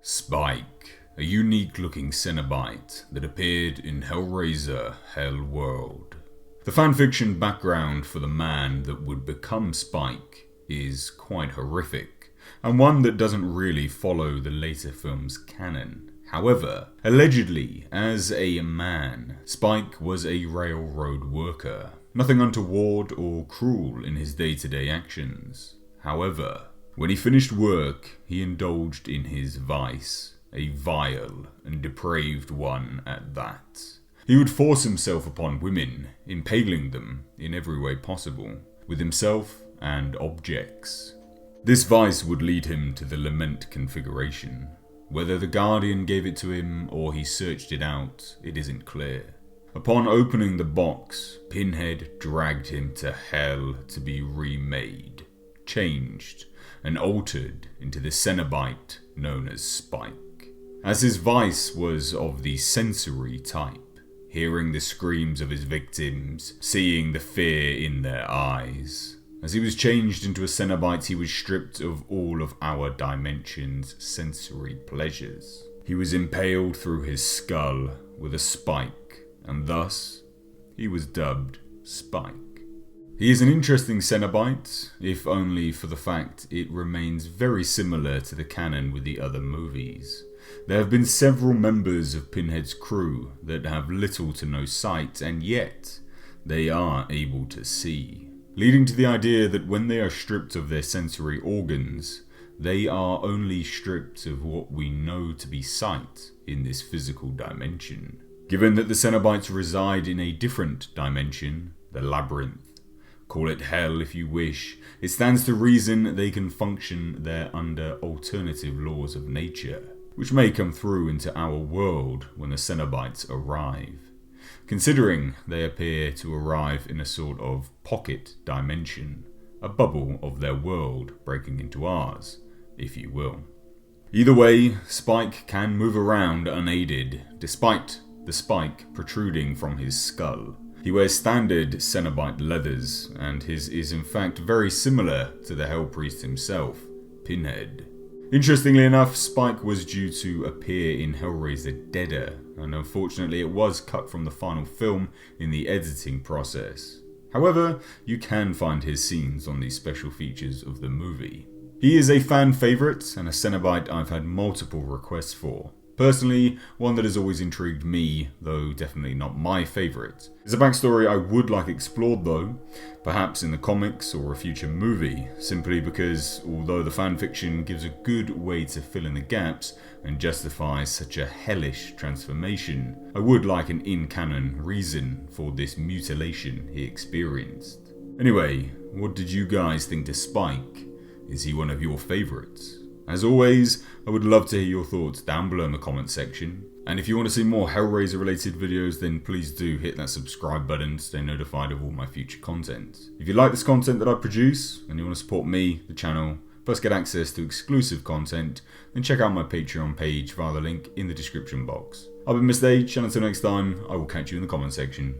Spike, a unique-looking Cenobite that appeared in Hellraiser Hellworld. The fanfiction background for the man that would become Spike is quite horrific, and one that doesn't really follow the later film's canon. However, allegedly, as a man, Spike was a railroad worker, nothing untoward or cruel in his day-to-day actions. However, when he finished work, he indulged in his vice, a vile and depraved one at that. He would force himself upon women, impaling them in every way possible, with himself and objects. This vice would lead him to the lament configuration. Whether the Guardian gave it to him or he searched it out, it isn't clear. Upon opening the box, Pinhead dragged him to hell to be remade, changed, and altered into the Cenobite known as Spike. As his vice was of the sensory type, hearing the screams of his victims, seeing the fear in their eyes. As he was changed into a Cenobite, he was stripped of all of our dimension's sensory pleasures. He was impaled through his skull with a spike, and thus he was dubbed Spike. He is an interesting Cenobite, if only for the fact it remains very similar to the canon with the other movies. There have been several members of Pinhead's crew that have little to no sight, and yet they are able to see, leading to the idea that when they are stripped of their sensory organs, they are only stripped of what we know to be sight in this physical dimension. Given that the Cenobites reside in a different dimension, the Labyrinth, call it hell if you wish, it stands to reason they can function there under alternative laws of nature, which may come through into our world when the Cenobites arrive, considering they appear to arrive in a sort of pocket dimension, a bubble of their world breaking into ours, if you will. Either way, Spike can move around unaided, despite the spike protruding from his skull. He wears standard Cenobite leathers, and his is in fact very similar to the Hell Priest himself, Pinhead. Interestingly enough, Spike was due to appear in Hellraiser Deader, and unfortunately it was cut from the final film in the editing process. However, you can find his scenes on the special features of the movie. He is a fan favourite, and a Cenobite I've had multiple requests for. Personally, one that has always intrigued me, though definitely not my favourite. It's a backstory I would like explored though, perhaps in the comics or a future movie, simply because although the fanfiction gives a good way to fill in the gaps and justify such a hellish transformation, I would like an in-canon reason for this mutilation he experienced. Anyway, what did you guys think to Spike? Is he one of your favourites? As always, I would love to hear your thoughts down below in the comment section. And if you want to see more Hellraiser related videos, then please do hit that subscribe button to stay notified of all my future content. If you like this content that I produce, and you want to support me, the channel, plus get access to exclusive content, then check out my Patreon page via the link in the description box. I've been Mr. H, and until next time, I will catch you in the comment section.